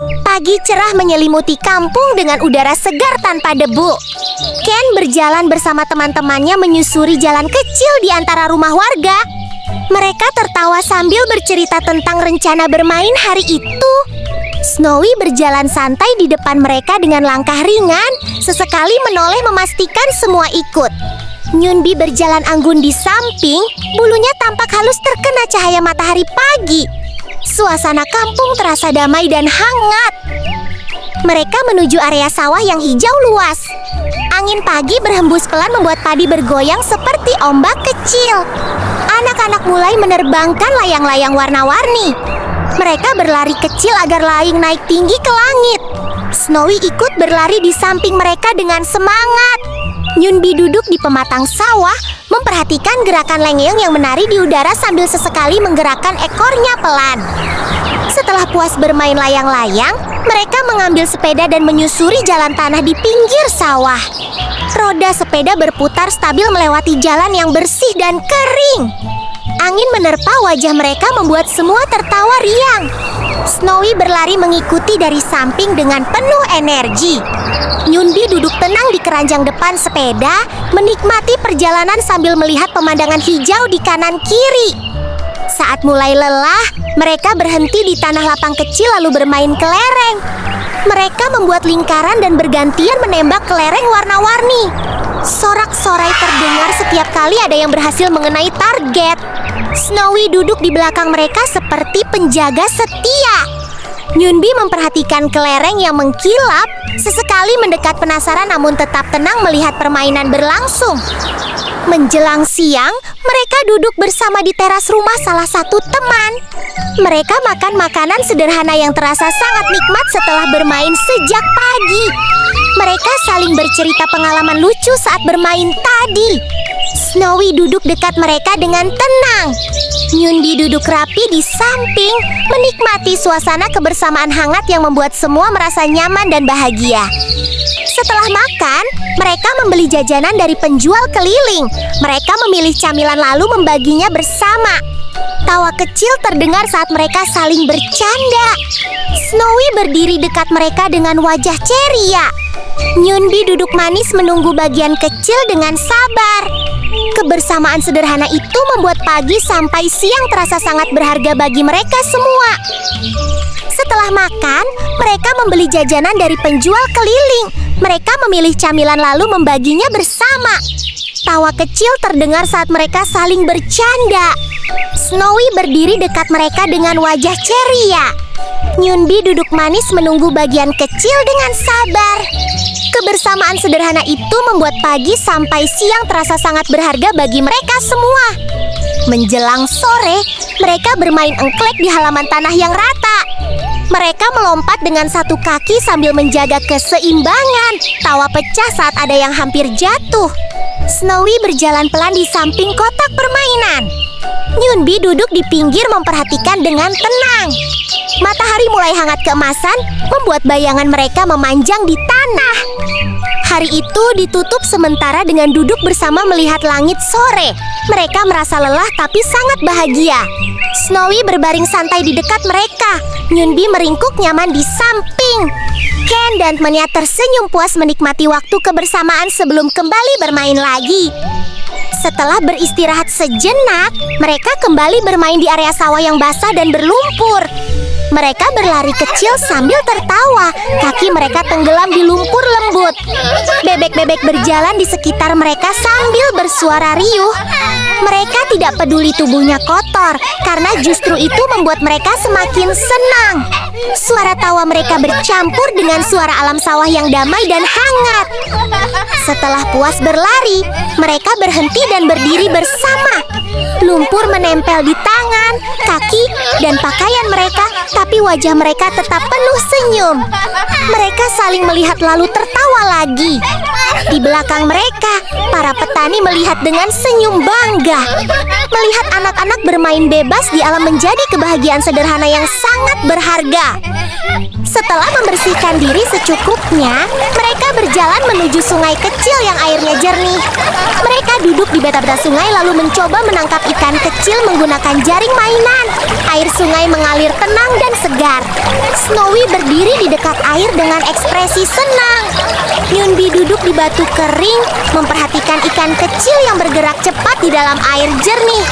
Pagi cerah menyelimuti kampung dengan udara segar tanpa debu. Ken berjalan bersama teman-temannya menyusuri jalan kecil di antara rumah warga. Mereka tertawa sambil bercerita tentang rencana bermain hari itu. Snowy berjalan santai di depan mereka dengan langkah ringan, sesekali menoleh memastikan semua ikut. Nyunbi berjalan anggun di samping, bulunya tampak halus terkena cahaya matahari pagi. Suasana kampung terasa damai dan hangat. Mereka menuju area sawah yang hijau luas. Angin pagi berhembus pelan membuat padi bergoyang seperti ombak kecil. Anak-anak mulai menerbangkan layang-layang warna-warni. Mereka berlari kecil agar layang naik tinggi ke langit. Snowy ikut berlari di samping mereka dengan semangat. Nyunbi duduk di pematang sawah, memperhatikan gerakan Lengyong yang menari di udara sambil sesekali menggerakkan ekornya pelan. Setelah puas bermain layang-layang, mereka mengambil sepeda dan menyusuri jalan tanah di pinggir sawah. Roda sepeda berputar stabil melewati jalan yang bersih dan kering. Angin menerpa wajah mereka membuat semua tertawa riang. Snowy berlari mengikuti dari samping dengan penuh energi. Nyunbi duduk tenang di keranjang depan sepeda, menikmati perjalanan sambil melihat pemandangan hijau di kanan kiri. Saat mulai lelah, mereka berhenti di tanah lapang kecil lalu bermain kelereng. Mereka membuat lingkaran dan bergantian menembak kelereng warna-warni. Sorak-sorai terdengar setiap kali ada yang berhasil mengenai target. Snowy duduk di belakang mereka seperti penjaga setia. Nyunbi memperhatikan kelereng yang mengkilap, sesekali mendekat penasaran namun tetap tenang melihat permainan berlangsung. Menjelang siang, mereka duduk bersama di teras rumah salah satu teman. Mereka makan makanan sederhana yang terasa sangat nikmat setelah bermain sejak pagi. Mereka saling bercerita pengalaman lucu saat bermain tadi. Snowy duduk dekat mereka dengan tenang. Nyunbi duduk rapi di samping, menikmati suasana kebersamaan hangat yang membuat semua merasa nyaman dan bahagia. Setelah makan, mereka membeli jajanan dari penjual keliling. Mereka memilih camilan lalu membaginya bersama. Tawa kecil terdengar saat mereka saling bercanda. Snowy berdiri dekat mereka dengan wajah ceria. Nyunbi duduk manis menunggu bagian kecil dengan sabar. Kebersamaan sederhana itu membuat pagi sampai siang terasa sangat berharga bagi mereka semua. Setelah makan, mereka membeli jajanan dari penjual keliling. Mereka memilih camilan lalu membaginya bersama. Tawa kecil terdengar saat mereka saling bercanda. Snowy berdiri dekat mereka dengan wajah ceria. Nyunbi duduk manis menunggu bagian kecil dengan sabar. Kebersamaan sederhana itu membuat pagi sampai siang terasa sangat berharga bagi mereka semua. Menjelang sore, mereka bermain engklek di halaman tanah yang rata. Mereka melompat dengan satu kaki sambil menjaga keseimbangan. Tawa pecah saat ada yang hampir jatuh. Snowy berjalan pelan di samping kotak permainan. Nyunbi duduk di pinggir memperhatikan dengan tenang. Matahari mulai hangat keemasan, membuat bayangan mereka memanjang di tanah. Hari itu ditutup sementara dengan duduk bersama melihat langit sore. Mereka merasa lelah tapi sangat bahagia. Snowy berbaring santai di dekat mereka. Nyunbi meringkuk nyaman di samping. Ken dan temannya tersenyum puas menikmati waktu kebersamaan sebelum kembali bermain lagi. Setelah beristirahat sejenak, mereka kembali bermain di area sawah yang basah dan berlumpur. Mereka berlari kecil sambil tertawa. Kaki mereka tenggelam di lumpur lembut. Bebek-bebek berjalan di sekitar mereka sambil bersuara riuh. Mereka tidak peduli tubuhnya kotor, karena justru itu membuat mereka semakin senang. Suara tawa mereka bercampur dengan suara alam sawah yang damai dan hangat. Setelah puas berlari, mereka berhenti dan berdiri bersama. Lumpur menempel di tangan, kaki, dan pakaian mereka, tapi wajah mereka tetap penuh senyum. Mereka saling melihat lalu tertawa lagi. Di belakang mereka, para petani melihat dengan senyum bangga. Melihat anak-anak bermain bebas di alam menjadi kebahagiaan sederhana yang sangat berharga. Setelah membersihkan diri secukupnya, mereka berjalan berjalan menuju sungai kecil yang airnya jernih. Mereka duduk di beta-beta sungai lalu mencoba menangkap ikan kecil menggunakan jaring mainan. Air sungai mengalir tenang dan segar. Snowy berdiri di dekat air dengan ekspresi senang. Nyunbi duduk di batu kering, memperhatikan ikan kecil yang bergerak cepat di dalam air jernih.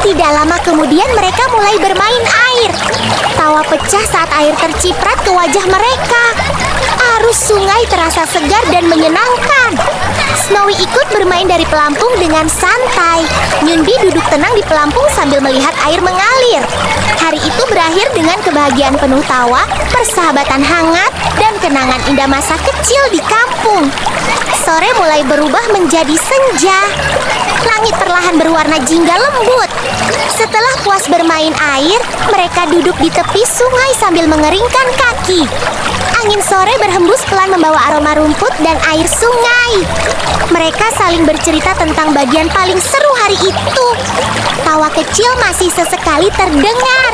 Tidak lama kemudian mereka mulai bermain air. Tawa pecah saat air terciprat ke wajah mereka. Arus sungai terasa segar dan menyenangkan. Snowy ikut bermain dari pelampung dengan santai. Nyunbi duduk tenang di pelampung sambil melihat air mengalir. Hari itu berakhir dengan kebahagiaan penuh tawa, persahabatan hangat, dan kenangan indah masa kecil di kampung. Sore mulai berubah menjadi senja. Langit perlahan berwarna jingga lembut. Setelah puas bermain air, mereka duduk di tepi sungai sambil mengeringkan kaki. Angin sore berhembus pelan membawa aroma rumput dan air sungai. Mereka saling bercerita tentang bagian paling seru hari itu. Tawa kecil masih sesekali terdengar.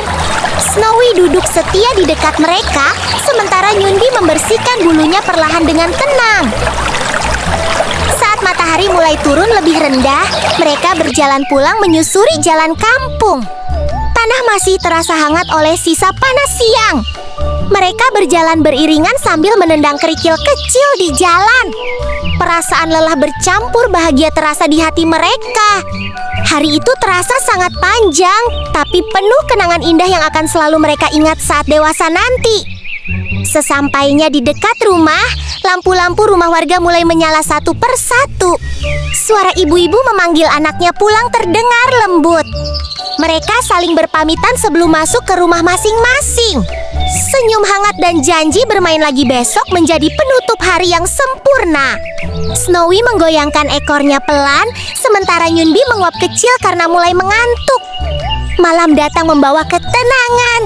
Snowy duduk setia di dekat mereka, sementara Nyunbi membersihkan bulunya perlahan dengan tenang. Saat matahari mulai turun lebih rendah, mereka berjalan pulang menyusuri jalan kampung. Tanah masih terasa hangat oleh sisa panas siang. Mereka berjalan beriringan sambil menendang kerikil kecil di jalan. Perasaan lelah bercampur bahagia terasa di hati mereka. Hari itu terasa sangat panjang, tapi penuh kenangan indah yang akan selalu mereka ingat saat dewasa nanti. Sesampainya di dekat rumah, lampu-lampu rumah warga mulai menyala satu persatu. Suara ibu-ibu memanggil anaknya pulang terdengar lembut. Mereka saling berpamitan sebelum masuk ke rumah masing-masing. Senyum hangat dan janji bermain lagi besok menjadi penutup hari yang sempurna. Snowy menggoyangkan ekornya pelan, sementara Nyunbi menguap kecil karena mulai mengantuk. Malam datang membawa ketenangan.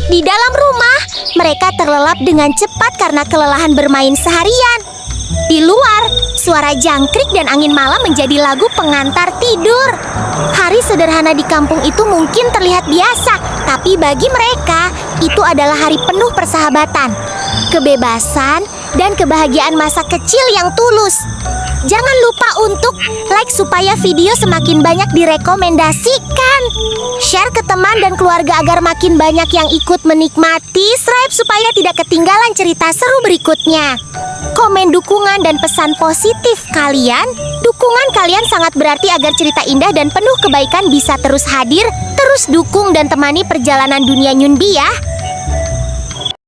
Di dalam rumah, mereka terlelap dengan cepat karena kelelahan bermain seharian. Di luar, suara jangkrik dan angin malam menjadi lagu pengantar tidur. Hari sederhana di kampung itu mungkin terlihat biasa, tapi bagi mereka, itu adalah hari penuh persahabatan, kebebasan, dan kebahagiaan masa kecil yang tulus. Jangan lupa untuk like supaya video semakin banyak direkomendasikan. Share ke teman dan keluarga agar makin banyak yang ikut menikmati. Subscribe supaya tidak ketinggalan cerita seru berikutnya. Komen dukungan dan pesan positif kalian. Dukungan kalian sangat berarti agar cerita indah dan penuh kebaikan bisa terus hadir. Terus dukung dan temani perjalanan dunia Nyunbi ya.